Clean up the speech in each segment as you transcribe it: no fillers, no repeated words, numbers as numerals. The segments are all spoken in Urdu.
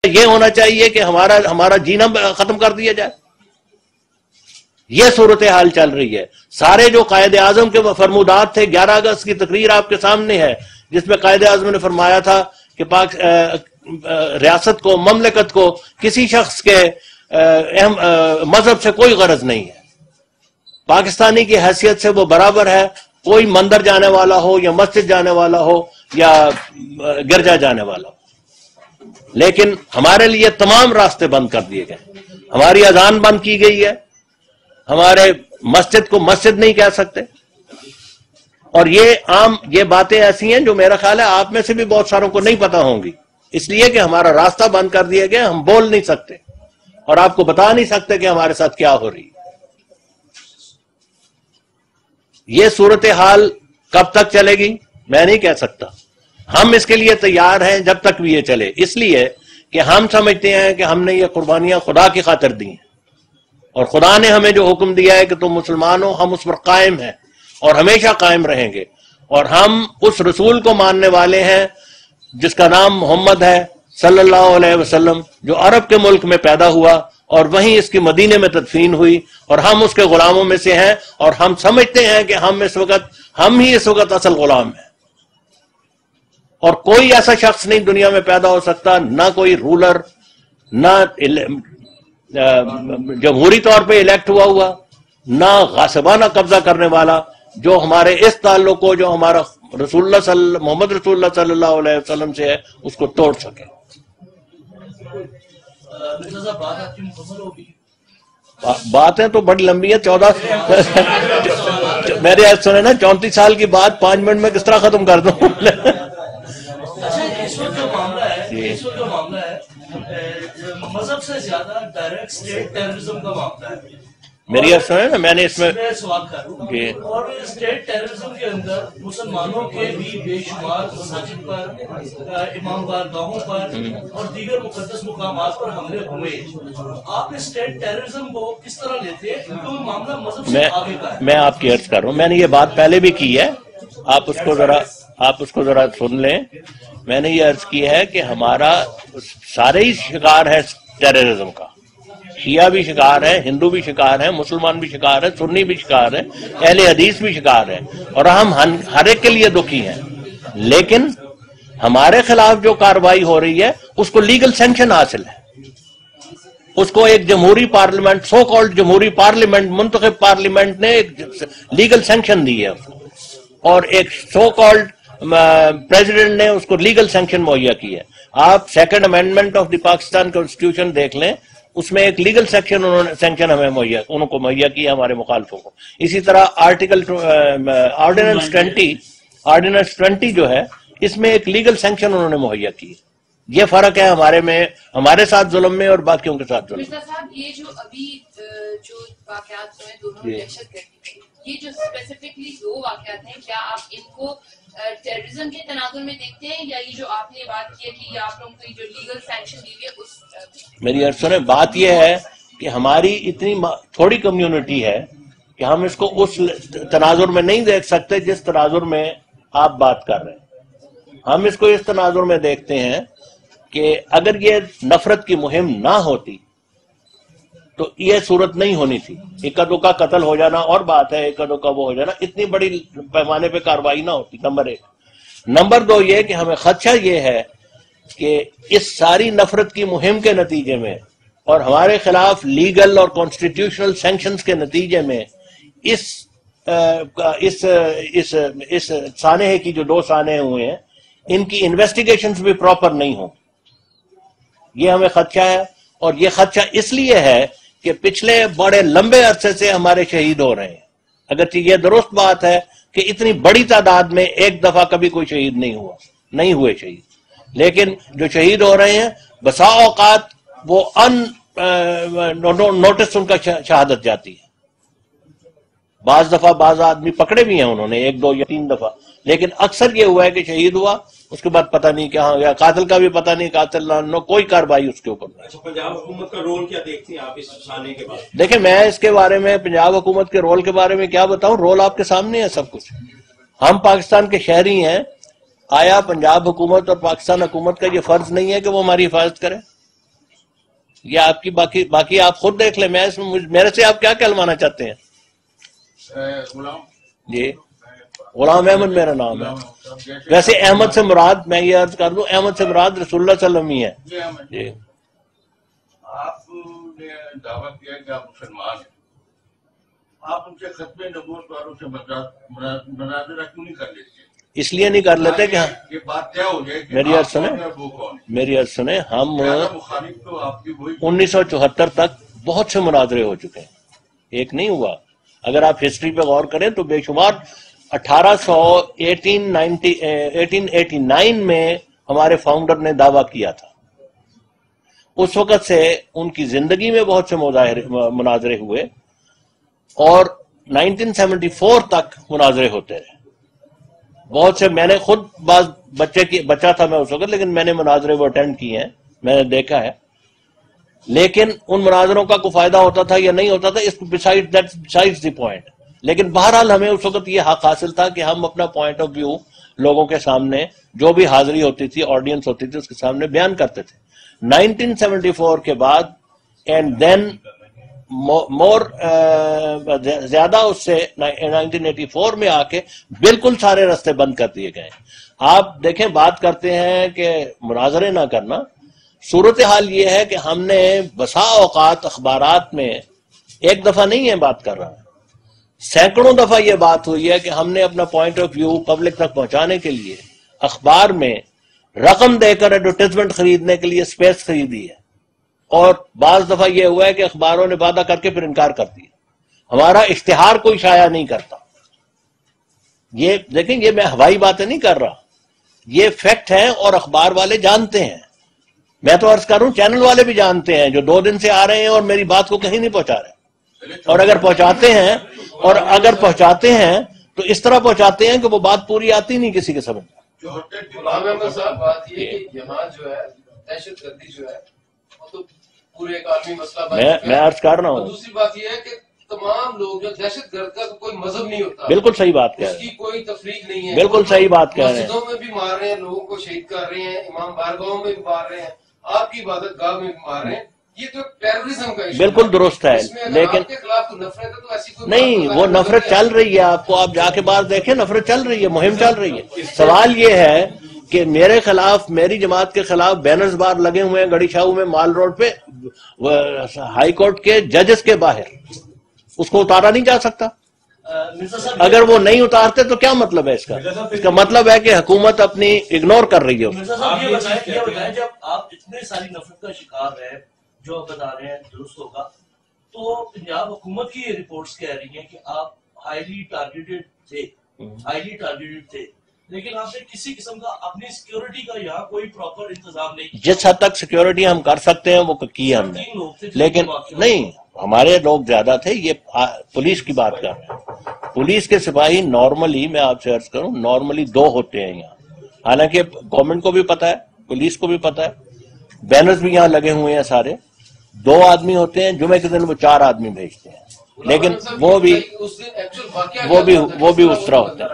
یہ ہونا چاہیے کہ ہمارا جینا ختم کر دیا جائے. یہ صورتحال چل رہی ہے. سارے جو قائد اعظم کے فرمودات تھے، 11 اگست کی تقریر آپ کے سامنے ہے جس میں قائد اعظم نے فرمایا تھا کہ ریاست کو، مملکت کو کسی شخص کے مذہب سے کوئی غرض نہیں ہے. پاکستانی کی حیثیت سے وہ برابر ہے، کوئی مندر جانے والا ہو یا مسجد جانے والا ہو یا گرجا جانے والا ہو. لیکن ہمارے لیے تمام راستے بند کر دیے گئے. ہماری اذان بند کی گئی ہے، ہمارے مسجد کو مسجد نہیں کہہ سکتے. اور یہ باتیں ایسی ہیں جو میرا خیال ہے آپ میں سے بھی بہت ساروں کو نہیں پتا ہوں گی، اس لیے کہ ہمارا راستہ بند کر دیا گیا. ہم بول نہیں سکتے اور آپ کو بتا نہیں سکتے کہ ہمارے ساتھ کیا ہو رہی ہے. یہ صورتحال کب تک چلے گی میں نہیں کہہ سکتا. ہم اس کے لیے تیار ہیں جب تک بھی یہ چلے، اس لیے کہ ہم سمجھتے ہیں کہ ہم نے یہ قربانیاں خدا کی خاطر دی ہیں، اور خدا نے ہمیں جو حکم دیا ہے کہ تم مسلمان ہو، ہم اس پر قائم ہیں اور ہمیشہ قائم رہیں گے. اور ہم اس رسول کو ماننے والے ہیں جس کا نام محمد ہے صلی اللہ علیہ وسلم، جو عرب کے ملک میں پیدا ہوا اور وہیں اس کی مدینے میں تدفین ہوئی، اور ہم اس کے غلاموں میں سے ہیں. اور ہم سمجھتے ہیں کہ ہم ہی اس وقت اصل غلام ہیں، اور کوئی ایسا شخص نہیں دنیا میں پیدا ہو سکتا، نہ کوئی رولر، نہ جمہوری طور پہ الیکٹ ہوا، نہ غاصبانہ قبضہ کرنے والا، جو ہمارے اس تعلق کو، جو ہمارا محمد رسول اللہ صلی اللہ علیہ وسلم سے ہے، اس کو توڑ سکے. باتیں تو بڑی لمبی ہے. 14 میرے آج سنے نا 34 سال کی بات 5 منٹ میں کس طرح ختم کر دوں. مذہب سے زیادہ ڈائریکٹ اسٹیٹ ٹیررزم کا معاملہ ہے. میری بات سنیں نا، میں نے اس میں سوال کروں، اور اسٹیٹ ٹیررزم کے اندر مسلمانوں کے بھی بے شمار مساجد پر، امام بارگاہوں پر اور دیگر مقدس مقامات پر حملے ہوئے. آپ اسٹیٹ ٹیررزم کو کس طرح لیتے ہیں؟ کیونکہ معاملہ مذہب سے آگے کا ہے. میں آپ کی عرض کر رہا ہوں، میں نے یہ بات پہلے بھی کی ہے، آپ اس کو ذرا سن لیں. میں نے یہ عرض کی ہے کہ ہمارا سارے ہی شکار ہے ٹیررزم کا. شیعہ بھی شکار ہے، ہندو بھی شکار ہے، مسلمان بھی شکار ہے، سنی بھی شکار ہے، اہل حدیث بھی شکار ہے، اور ہم ہر ایک کے لیے دکھی ہیں. لیکن ہمارے خلاف جو کارروائی ہو رہی ہے اس کو لیگل سینکشن حاصل ہے. اس کو ایک جمہوری پارلیمنٹ، سو کالڈ جمہوری پارلیمنٹ، منتخب پارلیمنٹ نے ایک لیگل سینکشن دی ہے، اور ایک سو کالڈ پریزیڈنٹ نے اس کو لیگل سینکشن مہیا کی ہے. آپ second amendment of the Pakistan constitution دیکھ لیں، اس میں ایک لیگل سینکشن ہمیں انہوں کو مہیا کیا ہمارے مخالفوں کو. اسی طرح آرڈیننس 20 جو ہے، اس میں ایک لیگل سینکشن انہوں نے مہیا کی. یہ فرق ہے ہمارے ساتھ ظلم میں اور باقیوں کے ساتھ ظلم. مرزا صاحب، یہ جو ابھی جو واقعات ہوئے دونوں دہشت گردی، یہ جو اسپیسیفکلی 2 واقعات ہیں، کیا آپ ان کو ٹیررزم کے تناظر میں دیکھتے ہیں، یا یہ جو آپ نے بات کی ہے کہ آپ لوگوں کو جو لیگل سینکشن دی ہے اس؟ میری عرض سنیں، بات یہ ہے کہ ہماری اتنی تھوڑی کمیونٹی ہے کہ ہم اس کو اس تناظر میں نہیں دیکھ سکتے جس تناظر میں آپ بات کر رہے ہیں. ہم اس کو اس تناظر میں دیکھتے ہیں کہ اگر یہ نفرت کی مہم نہ ہوتی تو یہ صورت نہیں ہونی تھی. اکا دکا قتل ہو جانا اور بات ہے، اکا دکا وہ ہو جانا، اتنی بڑی پیمانے پہ کاروائی نہ ہوتی. نمبر 1. نمبر 2 یہ کہ ہمیں خدشہ یہ ہے کہ اس ساری نفرت کی مہم کے نتیجے میں اور ہمارے خلاف لیگل اور کانسٹیٹیوشنل سینکشنز کے نتیجے میں اس سانحے کی جو 2 سانحے ہوئے ہیں، ان کی انویسٹیگیشنز بھی پراپر نہیں ہوں. یہ ہمیں خدشہ ہے، اور یہ خدشہ اس لیے ہے کہ پچھلے بڑے لمبے عرصے سے ہمارے شہید ہو رہے ہیں. اگرچہ یہ درست بات ہے کہ اتنی بڑی تعداد میں ایک دفعہ کبھی کوئی شہید نہیں ہوئے شہید، لیکن جو شہید ہو رہے ہیں بسا اوقات وہ نوٹس ان کا شہادت جاتی ہے. بعض دفعہ بعض آدمی پکڑے بھی ہیں انہوں نے 1 2 یا 3 دفعہ، لیکن اکثر یہ ہوا ہے کہ شہید ہوا، اس کے بعد پتہ نہیں کہاں گیا، قاتل کا بھی پتہ نہیں، قاتل نہ کوئی کارروائی اس کے اوپر نہیں. اچھا، پنجاب حکومت کا رول کیا دیکھتی ہیں آپ اس سانے کے بعد؟ دیکھیں، میں اس کے بارے میں پنجاب حکومت کے رول کے بارے میں کیا بتاؤں، رول آپ کے سامنے ہے سب کچھ. ہم پاکستان کے شہری ہیں. آیا پنجاب حکومت اور پاکستان حکومت کا یہ فرض نہیں ہے کہ وہ ہماری حفاظت کرے؟ یہ آپ کی باقی آپ خود دیکھ لیں. میں میرے سے آپ کیا کہلوانا چاہتے ہیں؟ جی غلام احمد میرا نام ہے. ویسے احمد سے مراد میں یہ عرض کر دوں احمد سے مراد رسول اللہ صلی اللہ علیہ وسلم ہی ہے. جی آپ نے دعویٰ کیا کہ آپ مسلمان ہیں, آپ ان سے ختم نبوت والوں سے مناظرہ کیوں نہیں کر لیتے؟ اس لیے نہیں کر لیتے کہ یہ بات کیا ہو جائے. میری عرض سنیں ہم مخالف تو آپ کی وہی 1974 تک بہت سے مناظرے ہو چکے ہیں, ایک نہیں ہوا. اگر آپ ہسٹری پہ غور کریں تو بے شمار 1889 میں ہمارے فاؤنڈر نے دعویٰ کیا تھا. اس وقت سے ان کی زندگی میں بہت سے مناظرے ہوئے اور 1974 تک مناظرے ہوتے رہے. بہت سے میں نے خود بچہ تھا میں اس وقت, لیکن میں نے مناظرے وہ اٹینڈ کیے ہیں, میں نے دیکھا ہے. لیکن ان مناظروں کا کوئی فائدہ ہوتا تھا یا نہیں ہوتا تھا, اس بسائڈز دی پوائنٹ. لیکن بہرحال ہمیں اس وقت یہ حق حاصل تھا کہ ہم اپنا پوائنٹ آف ویو لوگوں کے سامنے, جو بھی حاضری ہوتی تھی, آڈینس ہوتی تھی, اس کے سامنے بیان کرتے تھے. 1974 کے بعد اینڈ دین مور زیادہ اس سے 1984 میں آ کے بالکل سارے راستے بند کر دیے گئے. آپ دیکھیں بات کرتے ہیں کہ مناظرے نہ کرنا, صورتحال یہ ہے کہ ہم نے بسا اوقات اخبارات میں ایک دفعہ نہیں ہے بات کر رہا, سینکڑوں دفعہ یہ بات ہوئی ہے کہ ہم نے اپنا پوائنٹ آف ویو پبلک تک پہنچانے کے لیے اخبار میں رقم دے کر ایڈورٹائزمنٹ خریدنے کے لیے اسپیس خریدی ہے, اور بعض دفعہ یہ ہوا ہے کہ اخباروں نے وعدہ کر کے پھر انکار کر دیا. ہمارا اشتہار کوئی شائع نہیں کرتا. یہ دیکھیں, یہ میں ہوائی باتیں نہیں کر رہا, یہ فیکٹ ہیں اور اخبار والے جانتے ہیں. میں تو عرض کروں چینل والے بھی جانتے ہیں, جو 2 دن سے آ رہے ہیں اور میری بات کو کہیں نہیں پہنچا رہے. اور اگر پہنچاتے ہیں تو اس طرح پہنچاتے ہیں کہ وہ بات پوری آتی نہیں کسی کے سمجھ. بات یہ کہ یہاں جو ہے دہشت گردی جو ہے وہ تو پورے ایک عالمی مسئلہ میں عرض کر رہا ہوں. دوسری بات یہ ہے کہ تمام لوگ جو دہشت گرد کا کوئی مذہب نہیں ہوتا. بالکل صحیح بات کہہ رہے ہیں, اس کی کوئی تفریق نہیں ہے. بالکل صحیح بات کہہ رہے ہیں. مسجدوں میں بھی مار رہے ہیں, لوگوں کو شہید کر رہے ہیں, امام بارگاہوں میں بھی مار رہے ہیں, آپ کی عبادت گاہ میں بھی مار رہے ہیں. یہ تو ٹیررزم کا ایشو بالکل درست ہے, لیکن نہیں, وہ نفرت چل رہی ہے. آپ کو آپ جا کے باہر دیکھیں, نفرت چل رہی ہے, مہم چل رہی ہے. سوال یہ ہے کہ میرے خلاف, میری جماعت کے خلاف بینرز بار لگے ہوئے ہیں گڑی شاہو میں, مال روڈ پہ, ہائی کورٹ کے ججز کے باہر. اس کو اتارا نہیں جا سکتا. اگر وہ نہیں اتارتے تو کیا مطلب ہے اس کا؟ اس کا مطلب ہے کہ حکومت اپنی اگنور کر رہی ہے. مرزا صاحب یہ بتائیں جب آپ اتنے ساری نفرت کا شکار ہیں, جو آپ بتا رہے ہیں درست ہوگا, تو پنجاب حکومت کی یہ رپورٹس کہہ رہی ہیں کہ آپ ہائیلی ٹارگیٹڈ تھے, لیکن آپ نے کسی قسم کا اپنی سیکیورٹی کا یہاں کوئی پراپر انتظام نہیں کیا. جس حد تک سیکیورٹی ہم کر سکتے ہیں وہ کی ہم نے, لیکن نہیں, ہمارے لوگ زیادہ تھے. یہ پولیس کی بات کر رہے ہیں. پولیس کے سپاہی نارملی, میں آپ سے عرض کروں, نارملی 2 ہوتے ہیں یہاں. حالانکہ گورنمنٹ کو بھی پتا ہے, پولیس کو بھی پتا ہے, بینرز بھی یہاں لگے ہوئے ہیں سارے. 2 آدمی ہوتے ہیں, جمعے کے دن وہ 4 آدمی بھیجتے ہیں, لیکن وہ بھی اس طرح ہوتا ہے.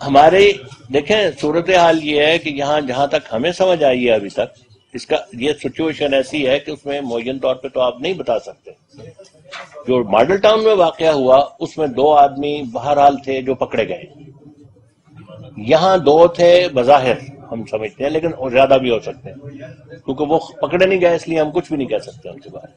ہماری دیکھیں صورتحال یہ ہے کہ یہاں جہاں تک ہمیں سمجھ آئی ہے ابھی تک, اس کا یہ سچویشن ایسی ہے کہ اس میں معین طور پہ تو آپ نہیں بتا سکتے. جو ماڈل ٹاؤن میں واقعہ ہوا اس میں 2 آدمی بہرحال تھے جو پکڑے گئے. یہاں 2 تھے بظاہر ہم سمجھتے ہیں, لیکن زیادہ بھی ہو سکتے ہیں, کیونکہ وہ پکڑے نہیں گئے, اس لیے ہم کچھ بھی نہیں کہہ سکتے ان کے بارے میں.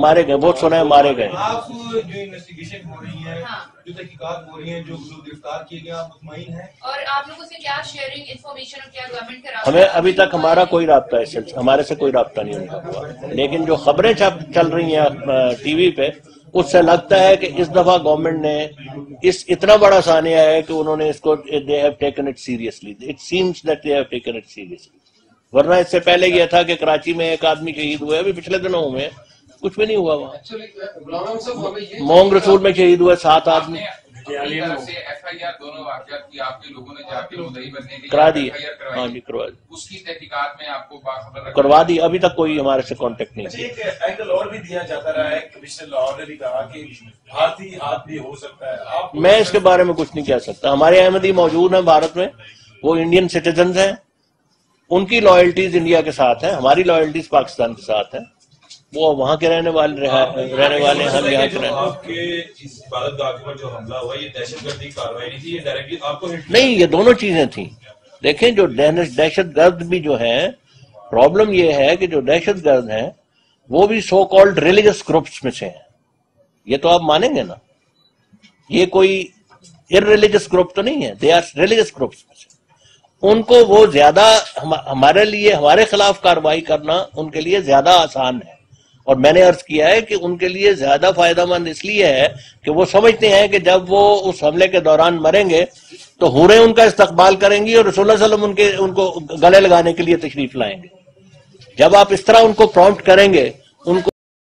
مارے گئے, بہت سنا ہے مارے گئے. آپ جو انویسٹیگیشن ہو رہی ہے, جو تحقیقات ہو رہی ہیں, جو گرفتار کیے گئے, آپ مطمئن ہیں؟ اور آپ لوگوں سے کیا شیئرنگ انفارمیشن اور کیا گورنمنٹ کا رابطہ؟ ہمیں ابھی تک ہمارا کوئی رابطہ ہے, ہمارے سے کوئی رابطہ نہیں ان کا ہوا, لیکن جو خبریں چل رہی ہیں ٹی وی پہ, اس سے لگتا ہے کہ اس دفعہ گورنمنٹ نے اتنا بڑا سانیہ ہے کہ انہوں نے اس کو they have taken it seriously. It seems that they have taken it seriously. ورنہ اس سے پہلے یہ تھا کہ کراچی میں 1 آدمی شہید ہوئے, ابھی پچھلے دنوں میں کچھ بھی نہیں ہوا وہاں. مونگ رسول میں شہید ہوئے 7 آدمی. FIR دونوں واقعات کی آپ کے لوگوں نے جا کے مدعی بننے کے کرا دی. ہاں جی کروا دی, اس کی تحقیقات میں آپ کو باخبر کروا دی. ابھی تک کوئی ہمارے سے کانٹیکٹ نہیں کیا. ایک اینگل اور بھی دیا جاتا رہا ہے, کمشنر لاہور نے بھی کہا کہ بھارتی ہاتھ بھی ہو سکتا ہے. میں اس کے بارے میں کچھ نہیں کہہ سکتا. ہمارے احمدی موجود ہیں بھارت میں, وہ انڈین سٹیزنز ہیں, ان کی لائلٹیز انڈیا کے ساتھ ہیں, ہماری لائلٹیز پاکستان کے ساتھ ہیں. وہ وہاں کے رہنے والے ہیں, ہم یہاں کے رہنے. آپ کے عبادتگاہ کے اوپر جو حملہ ہوا یہ دہشت گردی کارروائی نہیں تھی, یہ ڈائریکٹلی آپ کو نہیں, یہ دونوں چیزیں تھیں. دیکھیں جو دہشت گرد بھی جو ہیں, پرابلم یہ ہے کہ جو دہشت گرد ہیں وہ بھی سو کالڈ ریلیجس گروپس میں سے ہیں. یہ تو آپ مانیں گے نا, یہ کوئی ارریلیجس گروپ تو نہیں ہے, دے آر ریلیجس گروپس میں سے. ان کو وہ زیادہ ہمارے لیے, ہمارے خلاف کارروائی کرنا ان کے لیے زیادہ آسان ہے. اور میں نے عرض کیا ہے کہ ان کے لیے زیادہ فائدہ مند اس لیے ہے کہ وہ سمجھتے ہیں کہ جب وہ اس حملے کے دوران مریں گے تو حوریں ان کا استقبال کریں گی اور رسول اللہ صلی اللہ علیہ وسلم ان کو گلے لگانے کے لیے تشریف لائیں گے. جب آپ اس طرح ان کو پرومپٹ کریں گے, ان کو